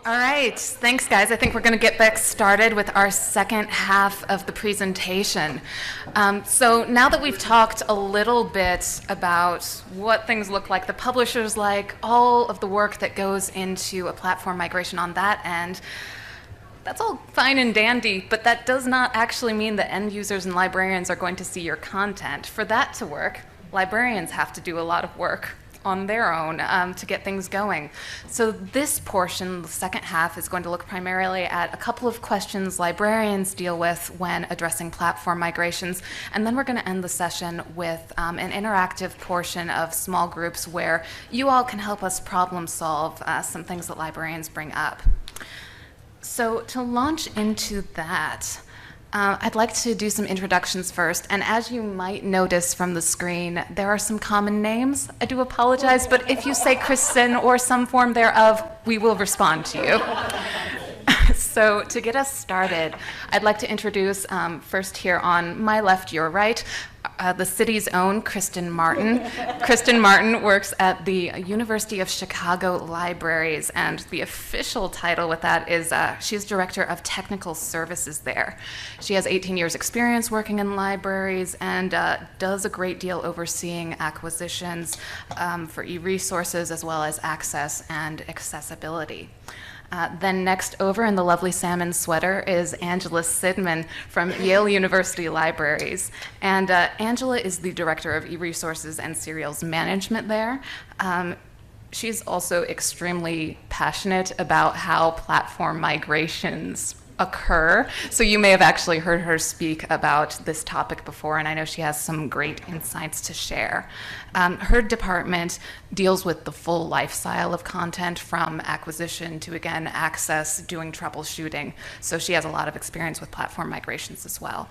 All right, thanks guys. I think we're going to get back started with our second half of the presentation. So now that we've talked a little bit about what things look like, the publishers like, all of the work that goes into a platform migration on that end, that's all fine and dandy, but that does not actually mean that end users and librarians are going to see your content. For that to work, librarians have to do a lot of work on their own to get things going. So this portion, the second half, is going to look primarily at a couple of questions librarians deal with when addressing platform migrations, and then we're going to end the session with an interactive portion of small groups where you all can help us problem solve some things that librarians bring up. So to launch into that, I'd like to do some introductions first, and as you might notice from the screen, there are some common names. I do apologize, but if you say Kristen or some form thereof, we will respond to you. So to get us started, I'd like to introduce, first here on my left, your right, the city's own Kristen Martin. Kristen Martin works at the University of Chicago Libraries, and the official title with that is she's Director of Technical Services there. She has 18 years experience working in libraries and does a great deal overseeing acquisitions for e-resources as well as access and accessibility. Then next over in the lovely salmon sweater is Angela Sidman from Yale University Libraries. And Angela is the Director of E-Resources and Serials Management there. She's also extremely passionate about how platform migrations occur. So you may have actually heard her speak about this topic before, and I know she has some great insights to share. Her department deals with the full lifestyle of content from acquisition to, again, access, doing troubleshooting. So she has a lot of experience with platform migrations as well.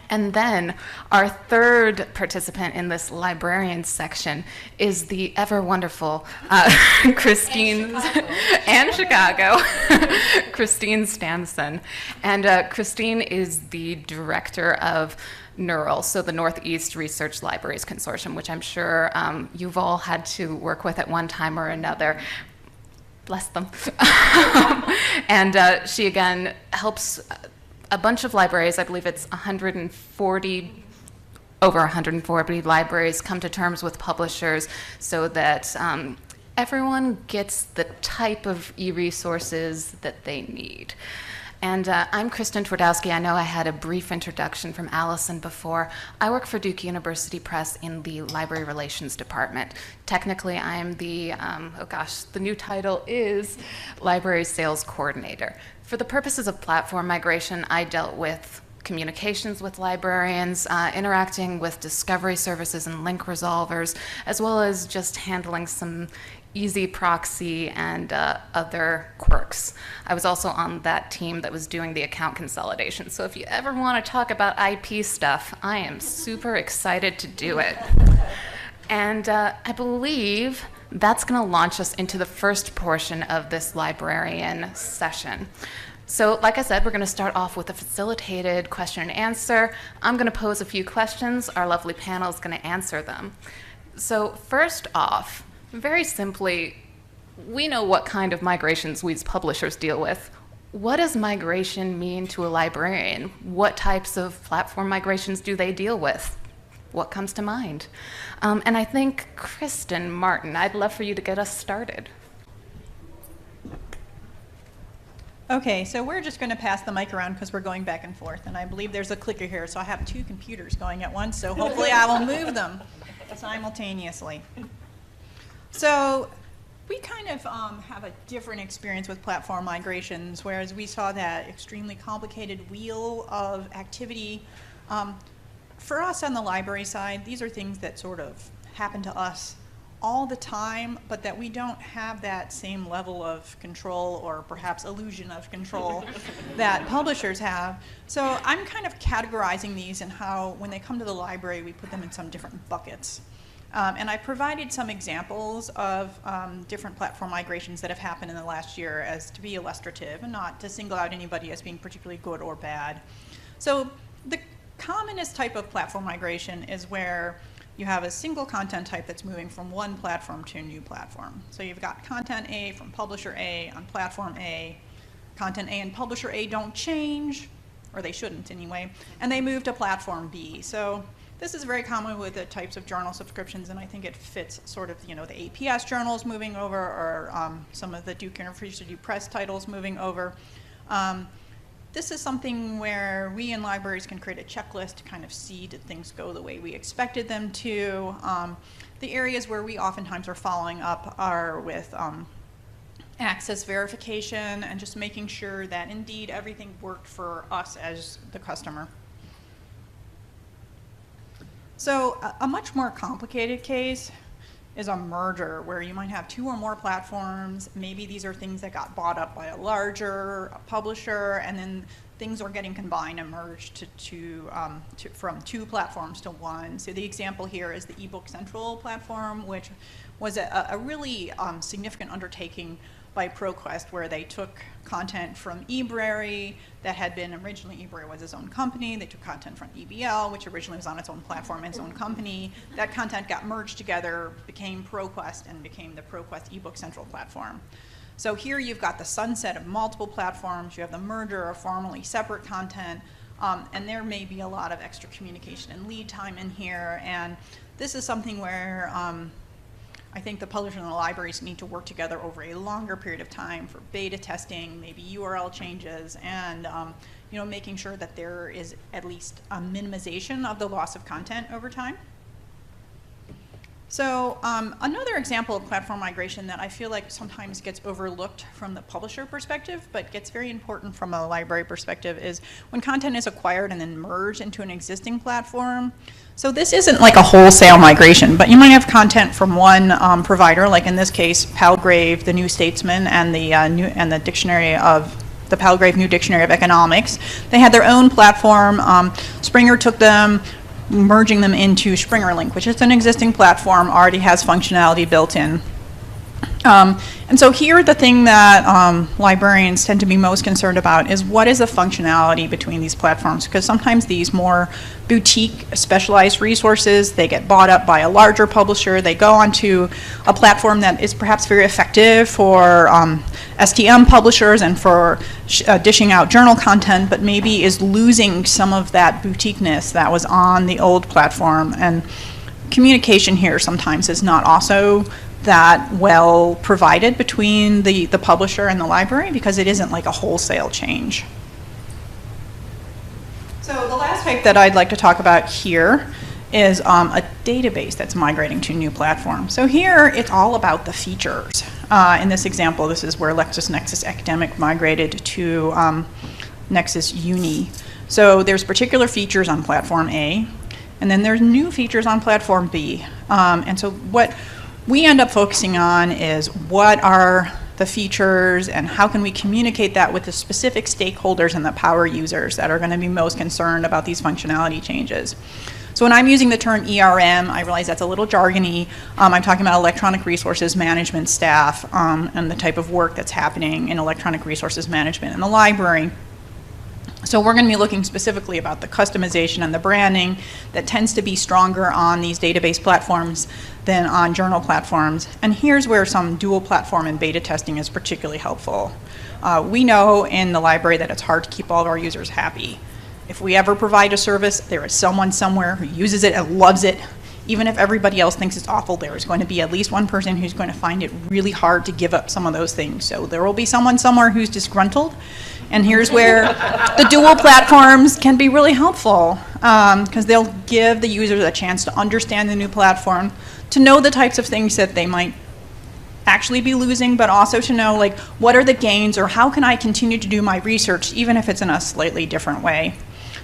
And then our third participant in this librarian section is the ever wonderful Christine and Chicago, Christine Stanson. And Christine is the director of NEURAL, so the Northeast Research Libraries Consortium, which I'm sure you've all had to work with at one time or another. Bless them. And she, again, helps a bunch of libraries, I believe it's over 140 libraries, come to terms with publishers so that everyone gets the type of e-resources that they need. And I'm Kristen Twardowski. I know I had a brief introduction from Allison before. I work for Duke University Press in the Library Relations Department. Technically, I'm the new title is Library Sales Coordinator. For the purposes of platform migration, I dealt with communications with librarians, interacting with discovery services and link resolvers, as well as just handling some easy proxy and other quirks. I was also on that team that was doing the account consolidation. So if you ever want to talk about IP stuff, I am super excited to do it. And I believe that's going to launch us into the first portion of this librarian session. So like I said, we're going to start off with a facilitated question and answer. I'm going to pose a few questions. Our lovely panel is going to answer them. So first off, very simply, we know what kind of migrations we as publishers deal with. What does migration mean to a librarian? What types of platform migrations do they deal with? What comes to mind? And I think, Kristen Martin, I'd love for you to get us started. Okay, so we're just going to pass the mic around because we're going back and forth, and I believe there's a clicker here, so I have two computers going at once, so hopefully I will move them simultaneously. So we kind of have a different experience with platform migrations, whereas we saw that extremely complicated wheel of activity. For us on the library side, these are things that sort of happen to us all the time, but that we don't have that same level of control or perhaps illusion of control that publishers have. So I'm kind of categorizing these and how, when they come to the library, we put them in some different buckets. And I provided some examples of different platform migrations that have happened in the last year as to be illustrative and not to single out anybody as being particularly good or bad. So the commonest type of platform migration is where you have a single content type that's moving from one platform to a new platform. So you've got content A from publisher A on platform A. Content A and publisher A don't change, or they shouldn't anyway, and they move to platform B. So this is very common with the types of journal subscriptions, and I think it fits sort of, the APS journals moving over, or some of the Duke University Press titles moving over. This is something where we in libraries can create a checklist to kind of see did things go the way we expected them to. The areas where we oftentimes are following up are with access verification and just making sure that indeed everything worked for us as the customer. So a much more complicated case is a merger where you might have 2 or more platforms. Maybe these are things that got bought up by a larger publisher, and then things are getting combined and merged from 2 platforms to 1. So the example here is the eBook Central platform, which was a really significant undertaking by ProQuest, where they took content from eBrary that had been originally, eBrary was its own company. They took content from EBL, which originally was on its own platform and its own company. That content got merged together, became ProQuest, and became the ProQuest eBook Central platform. So here you've got the sunset of multiple platforms. You have the merger of formerly separate content, and there may be a lot of extra communication and lead time in here. And this is something where I think the publisher and the libraries need to work together over a longer period of time for beta testing, maybe URL changes, and making sure that there is at least a minimization of the loss of content over time. So another example of platform migration that I feel like sometimes gets overlooked from the publisher perspective, but gets very important from a library perspective, is when content is acquired and then merged into an existing platform. So this isn't like a wholesale migration, but you might have content from one provider, like in this case, Palgrave, the New Statesman, and the dictionary of the Palgrave New Dictionary of Economics. They had their own platform. Springer took them, merging them into SpringerLink, which is an existing platform, already has functionality built in. And so here the thing that librarians tend to be most concerned about is what is the functionality between these platforms, because sometimes these more boutique specialized resources, they get bought up by a larger publisher, they go onto a platform that is perhaps very effective for STM publishers and for dishing out journal content, but maybe is losing some of that boutiqueness that was on the old platform. And communication here sometimes is not also that well provided between the publisher and the library, because it isn't like a wholesale change. So the last type that I'd like to talk about here is a database that's migrating to a new platform. So here it's all about the features. In this example, this is where LexisNexis Academic migrated to Nexus Uni. So there's particular features on platform A, and then there's new features on platform B. And so what we end up focusing on is what are the features and how can we communicate that with the specific stakeholders and the power users that are going to be most concerned about these functionality changes. So when I'm using the term ERM, I realize that's a little jargony. I'm talking about electronic resources management staff and the type of work that's happening in electronic resources management in the library. So we're going to be looking specifically about the customization and the branding that tends to be stronger on these database platforms than on journal platforms. And here's where some dual platform and beta testing is particularly helpful. We know in the library that it's hard to keep all of our users happy. If we ever provide a service, there is someone somewhere who uses it and loves it. Even if everybody else thinks it's awful, there is going to be at least one person who's going to find it really hard to give up some of those things. So there will be someone somewhere who's disgruntled. And here's where the dual platforms can be really helpful, because they'll give the users a chance to understand the new platform, to know the types of things that they might actually be losing, but also to know, like, what are the gains, or how can I continue to do my research even if it's in a slightly different way.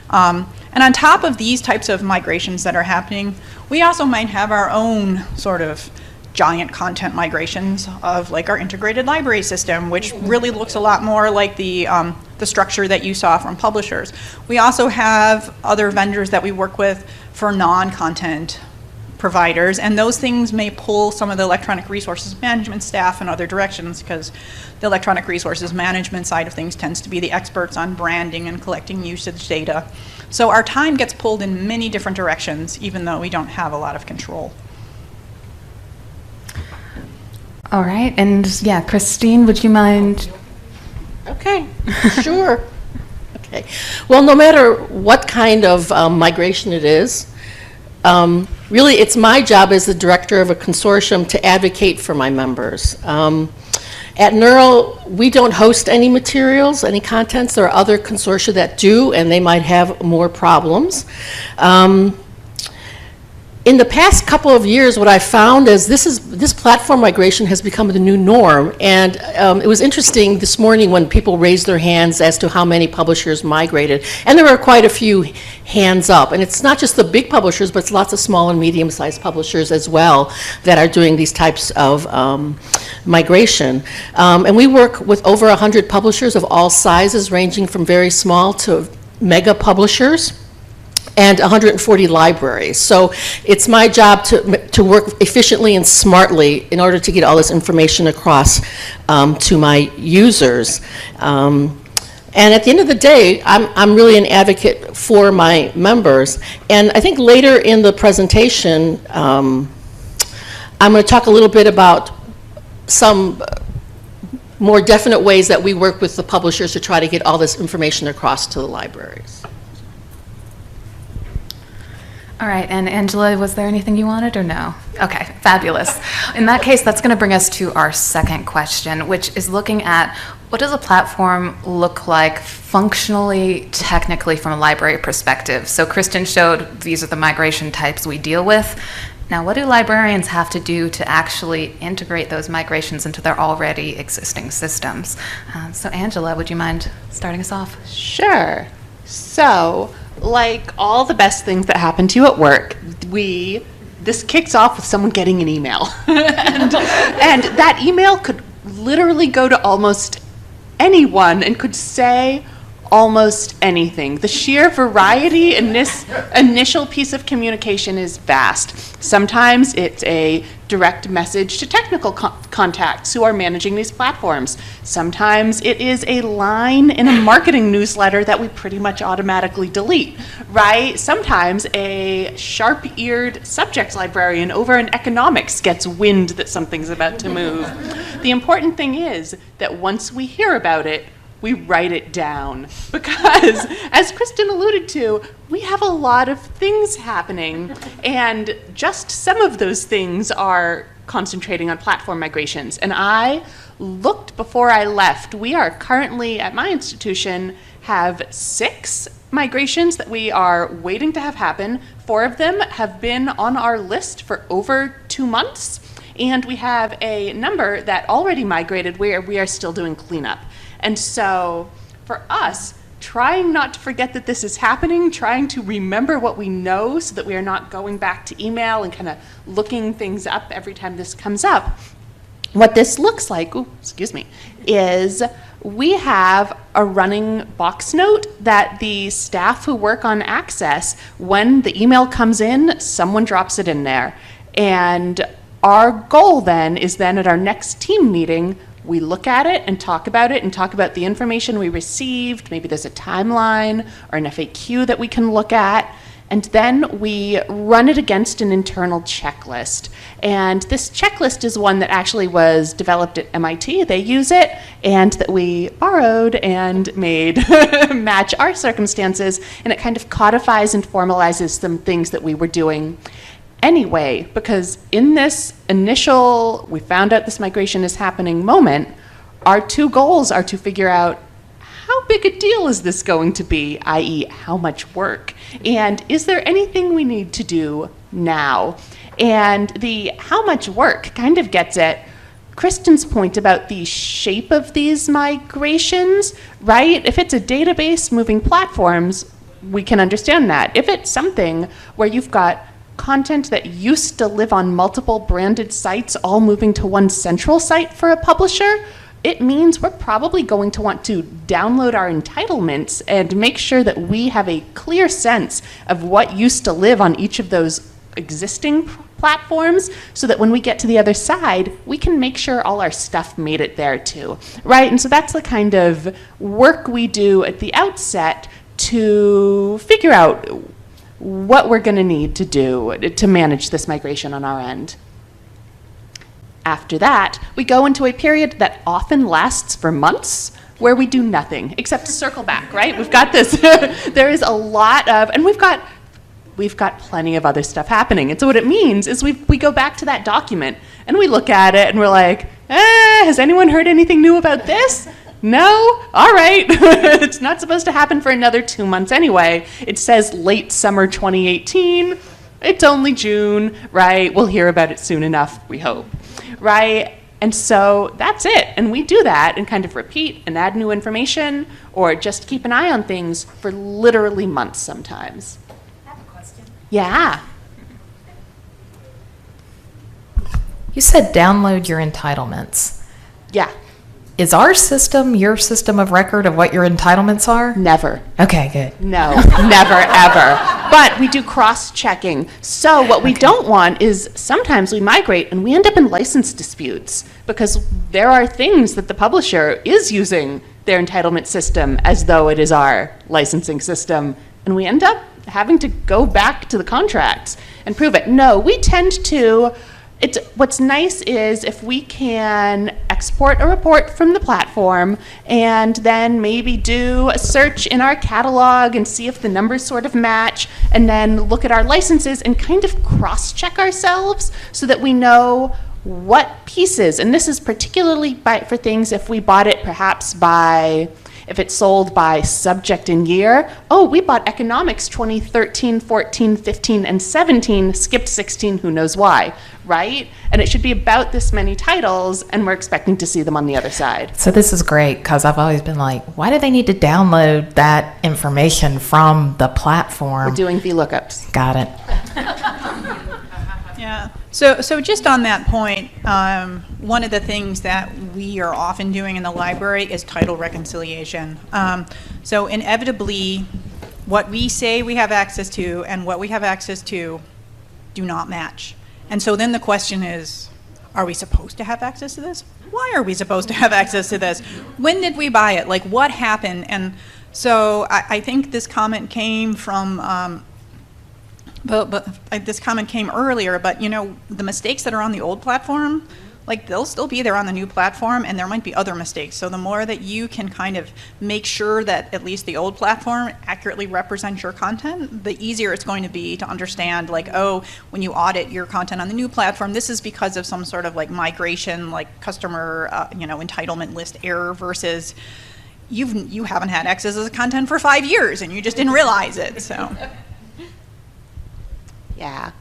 And on top of these types of migrations that are happening, we also might have our own sort of giant content migrations of like our integrated library system, which really looks a lot more like the structure that you saw from publishers. We also have other vendors that we work with for non-content providers, and those things may pull some of the electronic resources management staff in other directions, because the electronic resources management side of things tends to be the experts on branding and collecting usage data. So our time gets pulled in many different directions, even though we don't have a lot of control. All right, and yeah, Christine, would you mind? Okay, sure. Okay. Well, no matter what kind of migration it is, really it's my job as the director of a consortium to advocate for my members. At Neural, we don't host any materials, any contents. There are other consortia that do, and they might have more problems. In the past couple of years, what I found is this platform migration has become the new norm, and it was interesting this morning when people raised their hands as to how many publishers migrated, and there were quite a few hands up. And it's not just the big publishers, but it's lots of small and medium-sized publishers as well that are doing these types of migration. And we work with over 100 publishers of all sizes, ranging from very small to mega publishers, and 140 libraries. So it's my job to work efficiently and smartly in order to get all this information across to my users. And at the end of the day, I'm really an advocate for my members. And I think later in the presentation, I'm going to talk a little bit about some more definite ways that we work with the publishers to try to get all this information across to the libraries. All right, and Angela, was there anything you wanted or no? Okay, fabulous. In that case, that's going to bring us to our second question, which is looking at what does a platform look like functionally, technically, from a library perspective? So Kristen showed these are the migration types we deal with. Now, what do librarians have to do to actually integrate those migrations into their already existing systems? So Angela, would you mind starting us off? Sure. So, like all the best things that happen to you at work, this kicks off with someone getting an email. and that email could literally go to almost anyone and could say almost anything. The sheer variety in this initial piece of communication is vast. Sometimes it's a direct message to technical contacts who are managing these platforms. Sometimes it is a line in a marketing newsletter that we pretty much automatically delete, right? Sometimes a sharp-eared subject librarian over in economics gets wind that something's about to move. The important thing is that once we hear about it, we write it down, because as Kristen alluded to, we have a lot of things happening, and just some of those things are concentrating on platform migrations. And I looked before I left. We are currently, at my institution, have 6 migrations that we are waiting to have happen. 4 of them have been on our list for over 2 months, and we have a number that already migrated where we are still doing cleanup. And so for us, trying not to forget that this is happening, trying to remember what we know so that we are not going back to email and kind of looking things up every time this comes up, what this looks like, is we have a running box note that the staff who work on Access, when the email comes in, someone drops it in there. And our goal then is at our next team meeting, we look at it and talk about the information we received. Maybe there's a timeline or an FAQ that we can look at. And then we run it against an internal checklist. And this checklist is one that actually was developed at MIT. They use it, and that we borrowed and made match our circumstances. And it kind of codifies and formalizes some things that we were doing anyway, because in this initial, we found out this migration is happening moment, our 2 goals are to figure out how big a deal is this going to be, i.e. how much work, and is there anything we need to do now? And the how much work kind of gets at Kristen's point about the shape of these migrations, right? If it's a database moving platforms, we can understand that. If it's something where you've got content that used to live on multiple branded sites all moving to one central site for a publisher, it means we're probably going to want to download our entitlements and make sure that we have a clear sense of what used to live on each of those existing platforms so that when we get to the other side, we can make sure all our stuff made it there too, right? And so that's the kind of work we do at the outset to figure out what we're going to need to do to manage this migration on our end. After that, we go into a period that often lasts for months where we do nothing except circle back, right? We've got this, there is a lot of, and we've got plenty of other stuff happening. And so what it means is we go back to that document and we look at it and we're like, has anyone heard anything new about this? No? All right. It's not supposed to happen for another 2 months anyway. It says late summer 2018. It's only June, right? We'll hear about it soon enough, we hope, right? And so that's it. And we do that and kind of repeat and add new information or just keep an eye on things for literally months sometimes. I have a question. Yeah. You said download your entitlements. Yeah. Is our system your system of record of what your entitlements are? Never. Okay, good. No, never, ever. But we do cross-checking. So what we don't want is sometimes we migrate and we end up in license disputes because there are things that the publisher is using their entitlement system as though it is our licensing system. And we end up having to go back to the contracts and prove it. No, we tend to... what's nice is if we can export a report from the platform and then maybe do a search in our catalog and see if the numbers sort of match, and then look at our licenses and kind of cross-check ourselves so that we know what pieces, and this is particularly for things if we bought it perhaps by, if it's sold by subject and year. Oh, we bought economics 2013, 14, 15, and 17, skipped 16, who knows why, right? And it should be about this many titles, and we're expecting to see them on the other side. So this is great because I've always been like, why do they need to download that information from the platform? We're doing VLOOKUPs. Got it. Yeah. So just on that point, one of the things that we are often doing in the library is title reconciliation. So inevitably, what we say we have access to and what we have access to do not match. And so then the question is, are we supposed to have access to this? Why are we supposed to have access to this? When did we buy it? Like, what happened? And so I think this comment came from... But this comment came earlier, but you know, the mistakes that are on the old platform, like they'll still be there on the new platform, and there might be other mistakes. So the more that you can kind of make sure that at least the old platform accurately represents your content, the easier it's going to be to understand, like, oh, when you audit your content on the new platform, this is because of some sort of like migration, like customer, entitlement list error versus you haven't had access to the content for 5 years and you just didn't realize it, so. Yeah.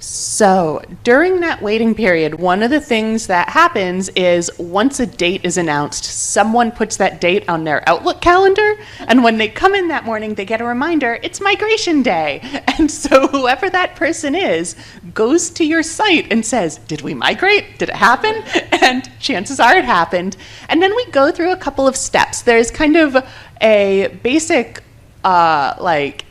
So during that waiting period, one of the things that happens is once a date is announced, someone puts that date on their Outlook calendar, and when they come in that morning, they get a reminder, it's migration day. And so whoever that person is goes to your site and says, did we migrate? Did it happen? And chances are it happened. And then we go through a couple of steps. There's kind of a basic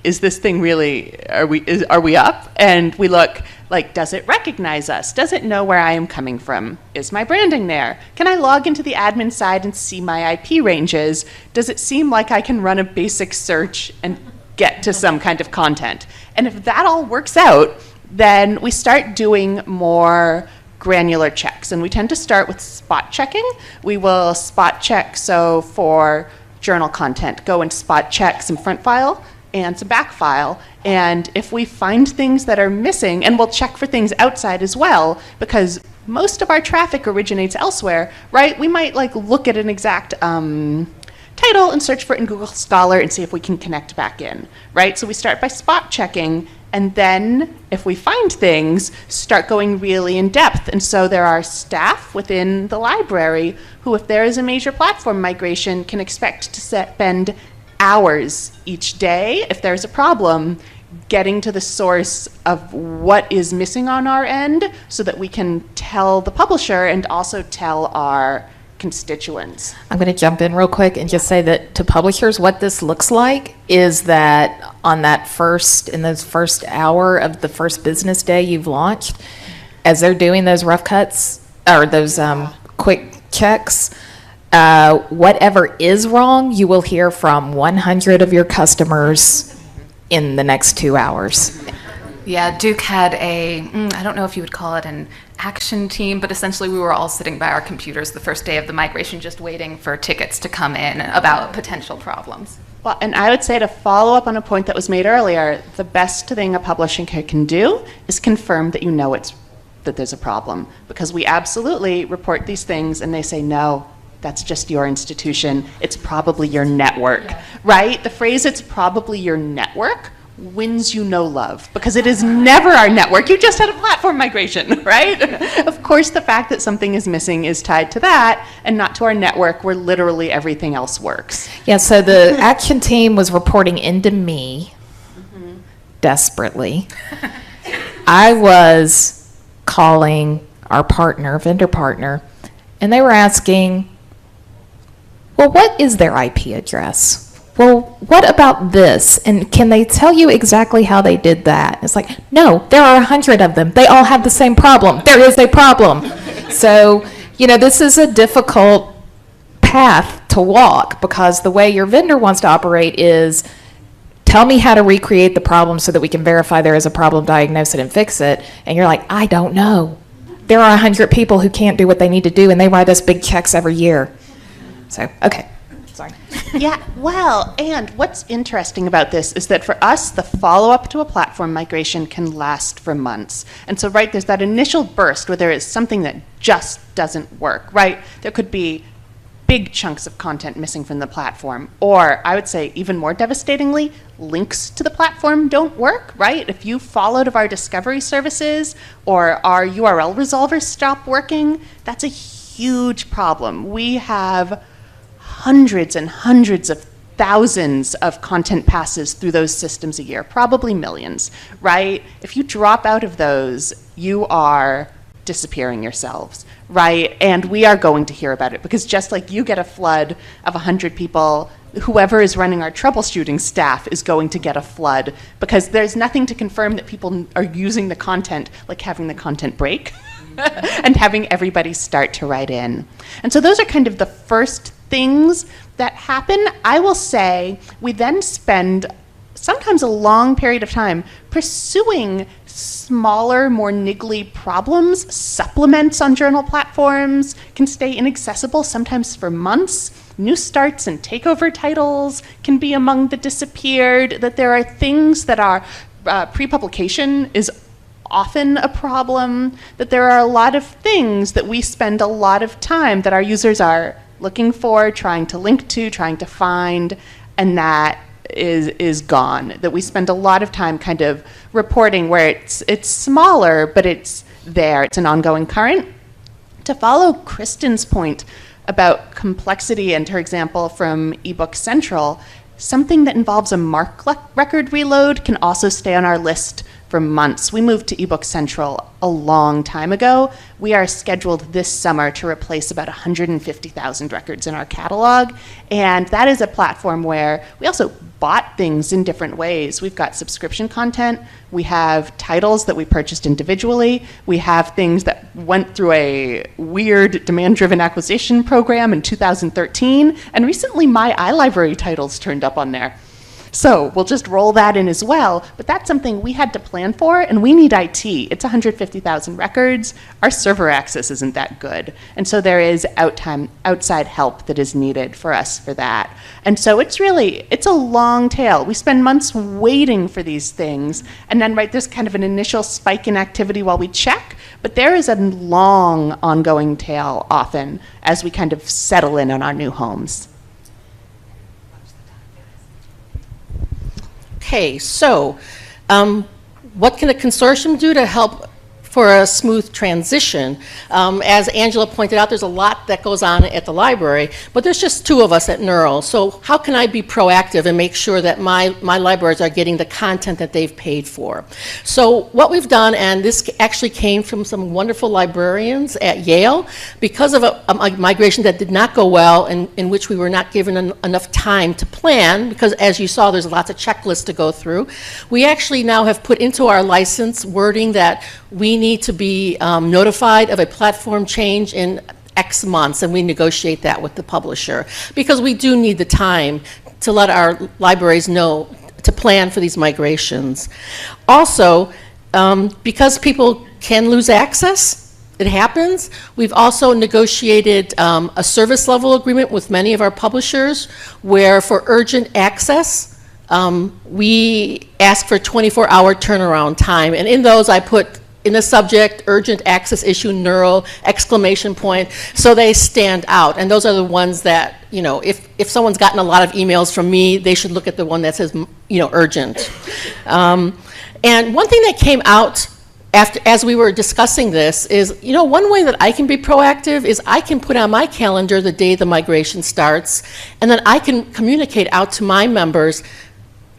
is this thing really, are we up? And we look, like, does it recognize us? Does it know where I am coming from? Is my branding there? Can I log into the admin side and see my IP ranges? Does it seem like I can run a basic search and get to some kind of content? And if that all works out, then we start doing more granular checks. And we tend to start with spot checking. We will spot check, so for journal content, go and spot check some front file and some back file, and if we find things that are missing, and we'll check for things outside as well, because most of our traffic originates elsewhere, right? We might like look at an exact title and search for it in Google Scholar and see if we can connect back in, right? So we start by spot checking, and then if we find things, start going really in depth. And so there are staff within the library who, if there is a major platform migration, can expect to spend hours each day, if there's a problem, getting to the source of what is missing on our end so that we can tell the publisher and also tell our constituents. I'm going to jump in real quick and just say that to publishers, what this looks like is that on that in those first hour of the first business day you've launched, as they're doing those rough cuts or those quick checks, whatever is wrong, you will hear from 100 of your customers in the next 2 hours. Yeah, Duke had I don't know if you would call it an action team, but essentially we were all sitting by our computers the first day of the migration just waiting for tickets to come in about potential problems. Well, and I would say, to follow up on a point that was made earlier, the best thing a publishing kit can do is confirm that you know that there's a problem. Because we absolutely report these things and they say, no, that's just your institution. It's probably your network, right? The phrase, it's probably your network, wins you no love, because it is never our network. You just had a platform migration, right? Of course, the fact that something is missing is tied to that and not to our network, where literally everything else works. Yeah, so the action team was reporting into me desperately. I was calling our vendor partner, and they were asking, well, what is their IP address? Well, what about this? And can they tell you exactly how they did that? It's like, no, there are 100 of them. They all have the same problem. There is a problem. So, this is a difficult path to walk, because the way your vendor wants to operate is, tell me how to recreate the problem so that we can verify there is a problem, diagnose it, and fix it. And you're like, I don't know. There are 100 people who can't do what they need to do, and they write us big checks every year. So, okay. Sorry. Yeah, well, and what's interesting about this is that for us, the follow-up to a platform migration can last for months. And so, right, there's that initial burst where there is something that just doesn't work, right? There could be big chunks of content missing from the platform, or I would say even more devastatingly, links to the platform don't work, right? If you fall out of our discovery services or our URL resolvers stop working, that's a huge problem. We have hundreds and hundreds of thousands of content passes through those systems a year, probably millions, right? If you drop out of those, you are disappearing yourselves, right? And we are going to hear about it, because just like you get a flood of 100 people, whoever is running our troubleshooting staff is going to get a flood, because there's nothing to confirm that people are using the content, like having the content break and having everybody start to write in. And so those are kind of the first things that happen. I will say we then spend sometimes a long period of time pursuing smaller, more niggly problems. Supplements on journal platforms can stay inaccessible, sometimes for months. New starts and takeover titles can be among the disappeared. That there are things that are pre-publication is often a problem. That there are a lot of things that we spend a lot of time that our users are looking for, trying to link to, trying to find, and that is gone. That we spend a lot of time kind of reporting where it's smaller, but it's there. It's an ongoing current. To follow Kristen's point about complexity and her example from eBook Central, something that involves a MARC record reload can also stay on our list for months. We moved to eBook Central a long time ago. We are scheduled this summer to replace about 150,000 records in our catalog, and that is a platform where we also bought things in different ways. We've got subscription content, we have titles that we purchased individually, we have things that went through a weird demand-driven acquisition program in 2013, and recently my iLibrary titles turned up on there. So we'll just roll that in as well, but that's something we had to plan for, and we need IT. It's 150,000 records. Our server access isn't that good, and so there is outside help that is needed for us for that. And so it's a long tail. We spend months waiting for these things, and then there's kind of an initial spike in activity while we check, but there is a long ongoing tail often as we kind of settle in on our new homes. Okay, so what can a consortium do to help for a smooth transition? As Angela pointed out, there's a lot that goes on at the library, but there's just two of us at Neural. So how can I be proactive and make sure that my libraries are getting the content that they've paid for? So what we've done, and this actually came from some wonderful librarians at Yale, because of a migration that did not go well, in which we were not given enough time to plan, because as you saw, there's lots of checklists to go through. We actually now have put into our license wording that we need to be notified of a platform change in X months, and we negotiate that with the publisher, because we do need the time to let our libraries know to plan for these migrations. Also, because people can lose access, it happens, we've also negotiated a service level agreement with many of our publishers where for urgent access, we ask for 24-hour turnaround time. And in those, I put in the subject, urgent access issue, neural, exclamation point, so they stand out. And those are the ones that, you know, if someone's gotten a lot of emails from me, they should look at the one that says, you know, urgent. And one thing that came out as we were discussing this is, you know, one way that I can be proactive is I can put on my calendar the day the migration starts, and then I can communicate out to my members,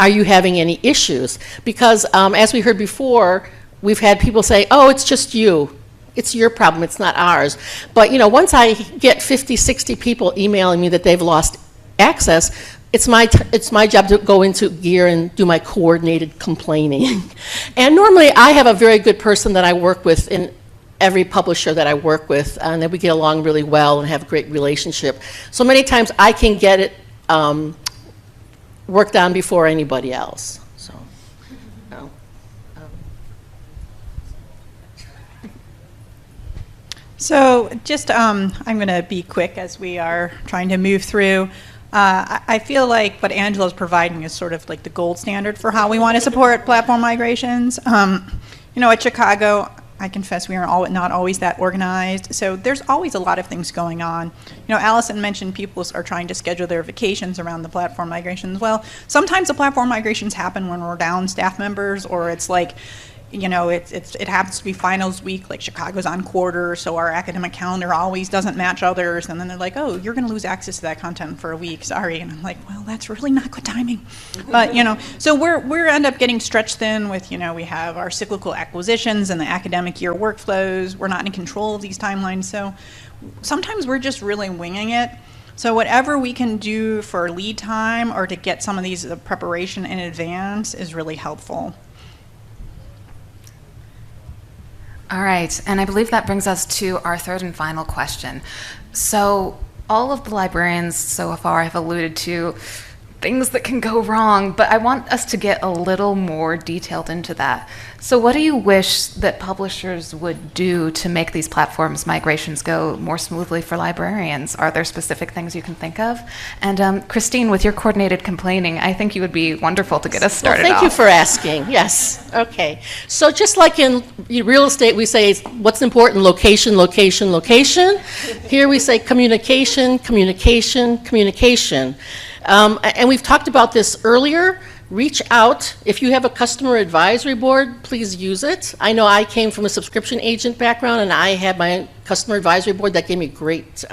are you having any issues? Because as we heard before, we've had people say, oh, it's just you. It's your problem, it's not ours. But, you know, once I get 50, 60 people emailing me that they've lost access, it's my job to go into gear and do my coordinated complaining. And normally I have a very good person that I work with in every publisher that I work with, and that we get along really well and have a great relationship. So many times I can get it worked on before anybody else. So, no. So just, I'm going to be quick as we are trying to move through. I feel like what Angela's providing is sort of like the gold standard for how we want to support platform migrations. You know, at Chicago, I confess we are not always that organized, so there's always a lot of things going on. You know, Allison mentioned people are trying to schedule their vacations around the platform migrations. Well, sometimes the platform migrations happen when we're down staff members, or it's like, you know, it happens to be finals week, like Chicago's on quarter, so our academic calendar always doesn't match others, and then they're like, oh, you're going to lose access to that content for a week, sorry. And I'm like, well, that's really not good timing. But, you know, so we're end up getting stretched thin with, you know, we have our cyclical acquisitions and the academic year workflows. We're not in control of these timelines, so sometimes we're just really winging it. So whatever we can do for lead time or to get some of these preparation in advance is really helpful. All right, and I believe that brings us to our third and final question. So all of the librarians so far have alluded to things that can go wrong, but I want us to get a little more detailed into that. So what do you wish that publishers would do to make these platforms migrations go more smoothly for librarians? Are there specific things you can think of? And Christine, with your coordinated complaining, I think you would be wonderful to get us started Well, thank off. you for asking. Yes. Okay. So just like in real estate, we say what's important: location, location, location. Here we say communication, communication, communication. And we've talked about this earlier. Reach out. If you have a customer advisory board, please use it. I know I came from a subscription agent background, and I had my customer advisory board that gave me great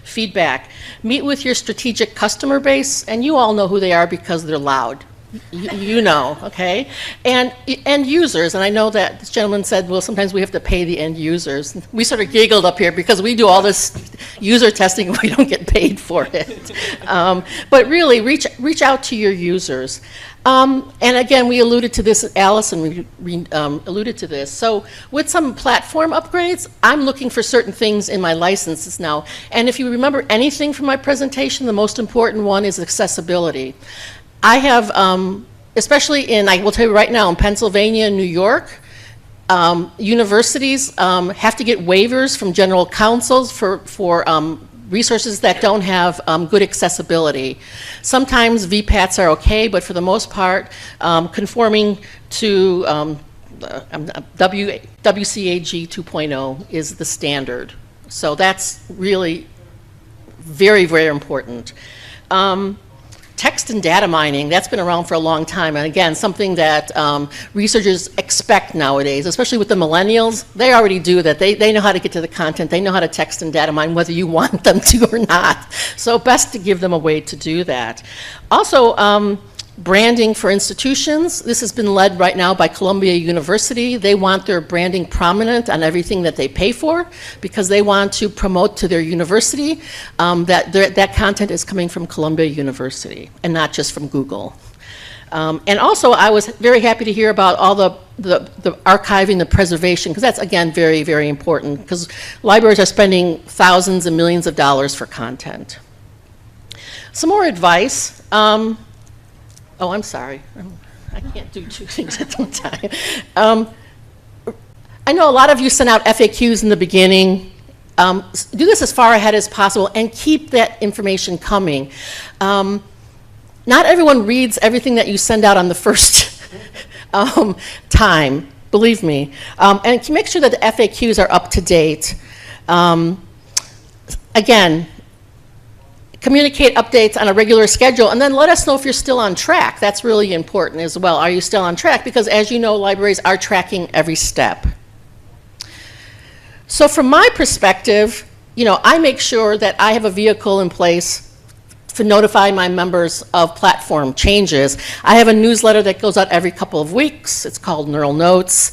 feedback. Meet with your strategic customer base, and you all know who they are because they're loud. You know, okay? And end users, and I know that this gentleman said, well, sometimes we have to pay the end users. We sort of giggled up here because we do all this user testing and we don't get paid for it. But really, reach out to your users. And again, we alluded to this, Allison alluded to this. So with some platform upgrades, I'm looking for certain things in my licenses now. And if you remember anything from my presentation, the most important one is accessibility. I have, especially I will tell you right now, in Pennsylvania and New York, universities have to get waivers from general counsels for resources that don't have good accessibility. Sometimes VPATs are okay, but for the most part, conforming to WCAG 2.0 is the standard. So that's really very, very important. Text and data mining, that's been around for a long time, and again, something that researchers expect nowadays, especially with the millennials. They already do that. They know how to get to the content. They know how to text and data mine, whether you want them to or not. So best to give them a way to do that. Also, branding for institutions. This has been led right now by Columbia University. They want their branding prominent on everything that they pay for because they want to promote to their university that content is coming from Columbia University and not just from Google. And also, I was very happy to hear about all the the archiving, the preservation, because that's, again, very, very important, because libraries are spending thousands and millions of dollars for content. Some more advice. Oh, I'm sorry. I can't do two things at one time. I know a lot of you sent out FAQs in the beginning. Do this as far ahead as possible and keep that information coming. Not everyone reads everything that you send out on the first time, believe me. And make sure that the FAQs are up to date. Again, communicate updates on a regular schedule, and then let us know if you're still on track. That's really important as well. Are you still on track? Because as you know, libraries are tracking every step. So from my perspective, I make sure that I have a vehicle in place to notify my members of platform changes. I have a newsletter that goes out every couple of weeks. It's called Neural Notes.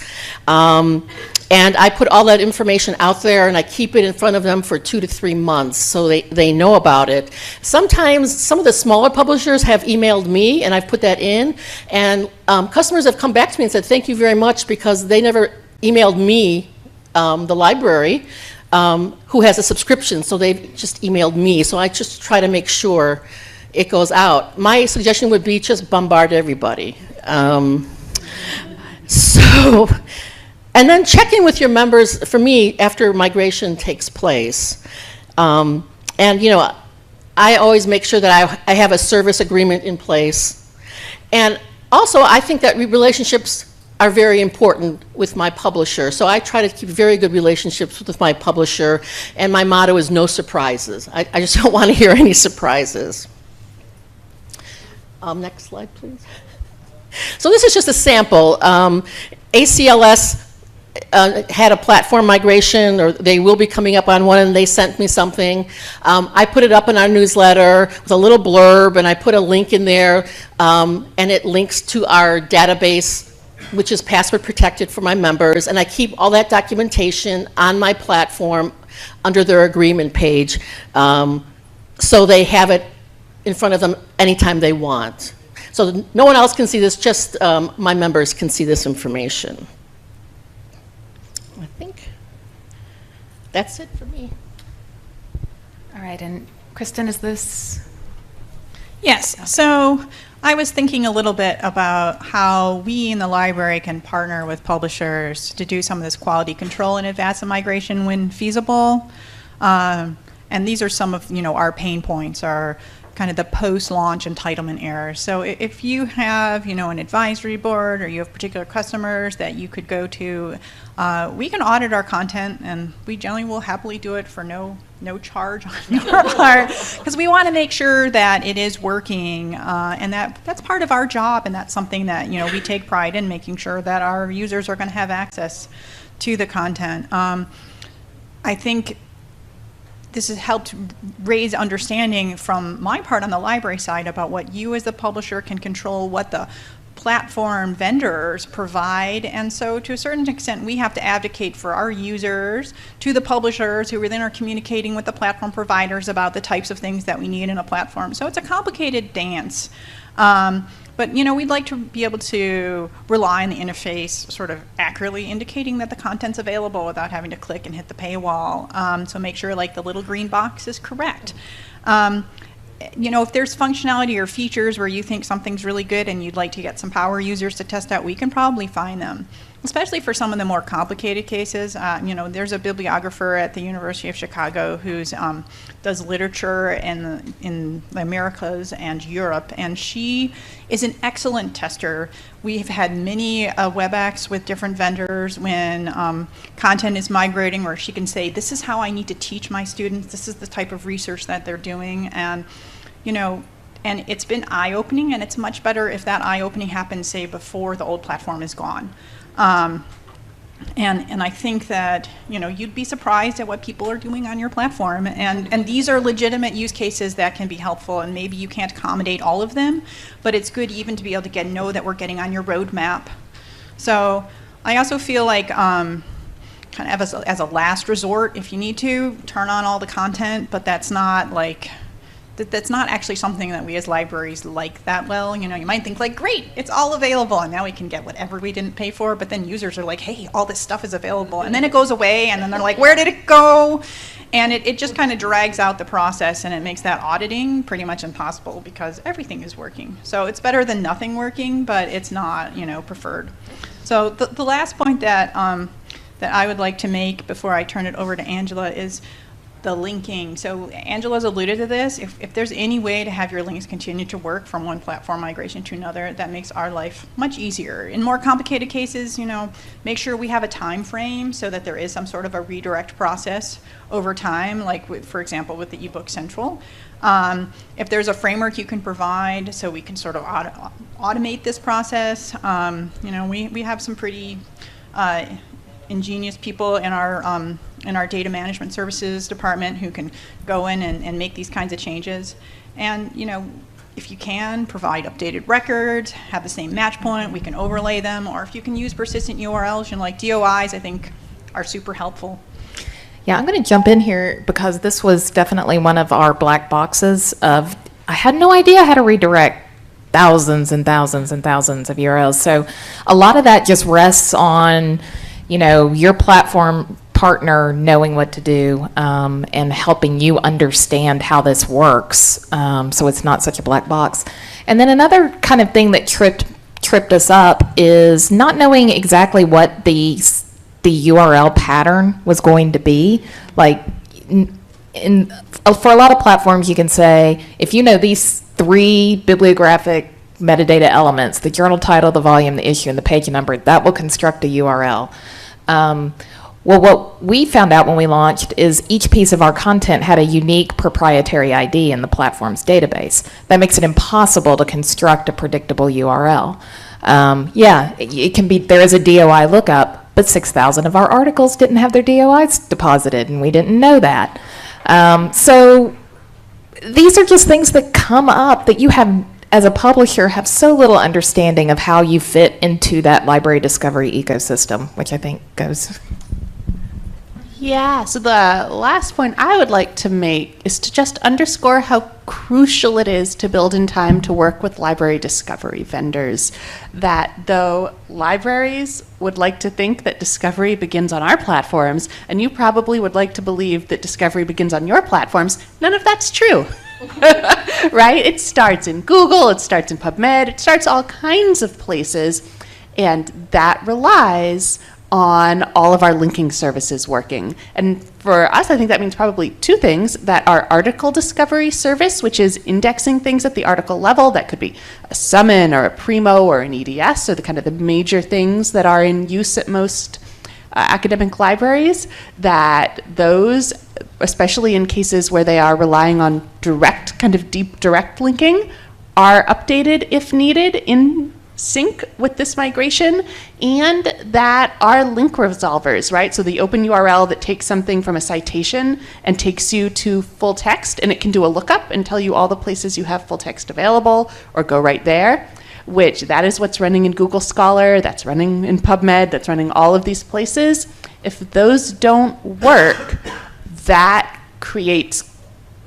And I put all that information out there, and I keep it in front of them for 2 to 3 months so they know about it. Sometimes some of the smaller publishers have emailed me, and I've put that in. And customers have come back to me and said, thank you very much, because they never emailed me, the library, who has a subscription, so they've just emailed me. So I just try to make sure it goes out. My suggestion would be just bombard everybody. And then check in with your members, for me, after migration takes place. I always make sure that I have a service agreement in place. And also, I think that relationships are very important with my publisher. So I try to keep very good relationships with my publisher, and my motto is no surprises. I just don't want to hear any surprises. Next slide, please. So this is just a sample. ACLS had a platform migration, or they will be coming up on one, and they sent me something. I put it up in our newsletter with a little blurb, and I put a link in there, and it links to our database, which is password protected for my members, and I keep all that documentation on my platform under their agreement page, so they have it in front of them anytime they want. So no one else can see this, just my members can see this information. I think that's it for me. All right, and Kristen, is this? Yes, so I was thinking a little bit about how we in the library can partner with publishers to do some of this quality control in advance of migration when feasible. And these are some of our pain points, are kind of the post-launch entitlement errors. So if you have an advisory board, or you have particular customers that you could go to, we can audit our content, and we generally will happily do it for no charge on your part, because we want to make sure that it is working, and that's part of our job, and that's something that we take pride in, making sure that our users are going to have access to the content. I think this has helped raise understanding from my part on the library side about what you as the publisher can control, what the platform vendors provide, and so to a certain extent we have to advocate for our users to the publishers, who then are communicating with the platform providers about the types of things that we need in a platform. So it's a complicated dance. But we'd like to be able to rely on the interface sort of accurately indicating that the content's available without having to click and hit the paywall. So make sure the little green box is correct. If there's functionality or features where you think something's really good and you'd like to get some power users to test out, we can probably find them. Especially for some of the more complicated cases. There's a bibliographer at the University of Chicago who does literature in the Americas and Europe, and she is an excellent tester. We've had many WebEx with different vendors when content is migrating, where she can say, this is how I need to teach my students, this is the type of research that they're doing, and and it's been eye-opening, and it's much better if that eye-opening happens, say, before the old platform is gone. And I think that you'd be surprised at what people are doing on your platform, and these are legitimate use cases that can be helpful, and maybe you can't accommodate all of them, but it's good even to be able to know that we're getting on your roadmap. So I also feel like kind of as a last resort, if you need to, turn on all the content, but that's not that's not actually something that we as libraries like that well. You know, you might think like, great, it's all available, and now we can get whatever we didn't pay for, but then users are like, hey, all this stuff is available, and then it goes away, and then they're like, where did it go? And it just kind of drags out the process, and it makes that auditing pretty much impossible because everything is working. So it's better than nothing working, but it's not, you know, preferred. So the last point that I would like to make before I turn it over to Angela is the linking. So Angela's alluded to this. If there's any way to have your links continue to work from one platform migration to another, that makes our life much easier. In more complicated cases, you know, make sure we have a time frame so that there is some sort of a redirect process over time, like for example with the eBook Central. If there's a framework you can provide so we can sort of automate this process, you know, we have some pretty ingenious people in our data management services department who can go in and make these kinds of changes. And, you know, if you can, provide updated records, have the same match point, we can overlay them, or if you can use persistent URLs, you know, like DOIs, I think are super helpful. Yeah, I'm going to jump in here because this was definitely one of our black boxes of, I had no idea how to redirect thousands and thousands and thousands of URLs. So a lot of that just rests on, you know, your platform partner knowing what to do and helping you understand how this works, so it's not such a black box. And then another kind of thing that tripped us up is not knowing exactly what the URL pattern was going to be. Like, for a lot of platforms, you can say, if you know these 3 bibliographic metadata elements, the journal title, the volume, the issue, and the page number, that will construct a URL. Well, what we found out when we launched is each piece of our content had a unique proprietary ID in the platform's database. That makes it impossible to construct a predictable URL. Yeah, it can be, there is a DOI lookup, but 6,000 of our articles didn't have their DOIs deposited, and we didn't know that. So these are just things that come up that you have, as a publisher, have so little understanding of how you fit into that library discovery ecosystem, which I think goes... Yeah, so the last point I would like to make is to just underscore how crucial it is to build in time to work with library discovery vendors. That though libraries would like to think that discovery begins on our platforms, and you probably would like to believe that discovery begins on your platforms, none of that's true. Right? It starts in Google, it starts in PubMed, it starts all kinds of places, and that relies on all of our linking services working. And for us, I think that means probably 2 things: that our article discovery service, which is indexing things at the article level, that could be a Summon or a Primo or an EDS, so the kind of the major things that are in use at most academic libraries, that those, especially in cases where they are relying on direct, kind of deep direct linking, are updated if needed in sync with this migration, and that our link resolvers, right? So the open URL that takes something from a citation and takes you to full text, and it can do a lookup and tell you all the places you have full text available, or go right there, which that is what's running in Google Scholar, that's running in PubMed, that's running all of these places. If those don't work, that creates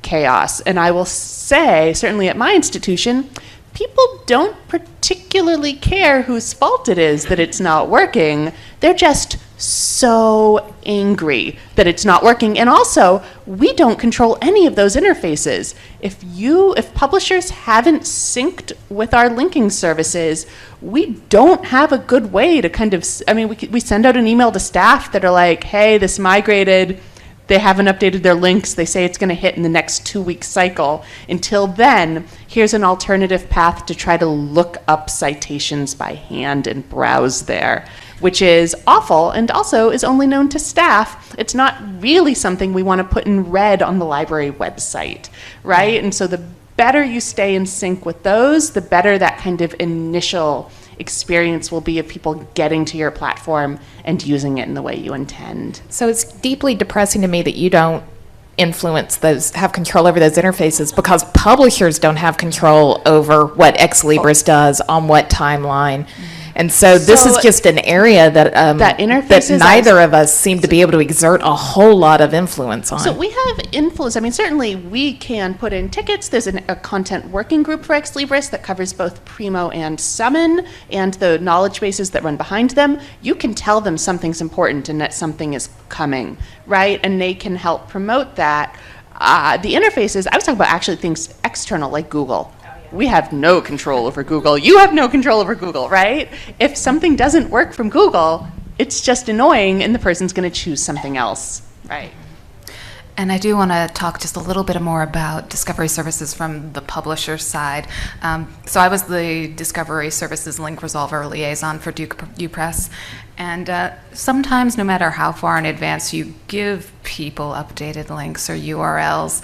chaos. And I will say, certainly at my institution, people don't particularly care whose fault it is that it's not working. They're just so angry that it's not working. And also, we don't control any of those interfaces. If publishers haven't synced with our linking services, we don't have a good way to kind of, I mean, we send out an email to staff that are like, hey, this migrated, they haven't updated their links, they say it's going to hit in the next 2-week cycle. Until then, here's an alternative path to try to look up citations by hand and browse there, which is awful and also is only known to staff. It's not really something we want to put in red on the library website, right? And so the better you stay in sync with those, the better that kind of initial experience will be of people getting to your platform and using it in the way you intend. So it's deeply depressing to me that you don't influence those, have control over those interfaces, because publishers don't have control over what Ex Libris does on what timeline. And so this is So- just an area that That interfaces that as- neither of us seem to be able to exert a whole lot of influence on. So we have influence. I mean, certainly we can put in tickets. There's a content working group for Ex Libris that covers both Primo and Summon and the knowledge bases that run behind them. You can tell them something's important and that something is coming, right? And they can help promote that. The interfaces, I was talking about actually things external like Google. We have no control over Google. You have no control over Google, right? If something doesn't work from Google, it's just annoying and the person's going to choose something else, right? And I do want to talk just a little bit more about discovery services from the publisher side. So I was the discovery services link resolver liaison for Duke UPress. And sometimes, no matter how far in advance you give people updated links or URLs,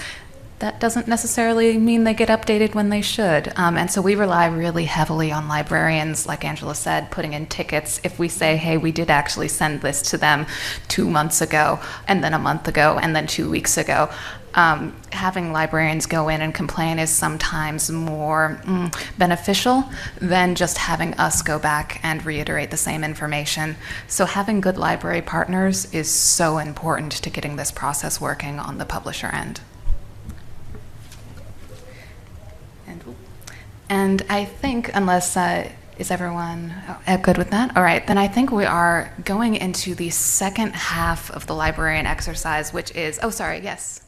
that doesn't necessarily mean they get updated when they should. And so we rely really heavily on librarians, like Angela said, putting in tickets. If we say, hey, we did actually send this to them 2 months ago, and then a month ago, and then 2 weeks ago, having librarians go in and complain is sometimes more beneficial than just having us go back and reiterate the same information. So having good library partners is so important to getting this process working on the publisher end. And I think, unless, is everyone good with that? All right, then I think we are going into the second half of the librarian exercise, which is, oh, sorry, yes.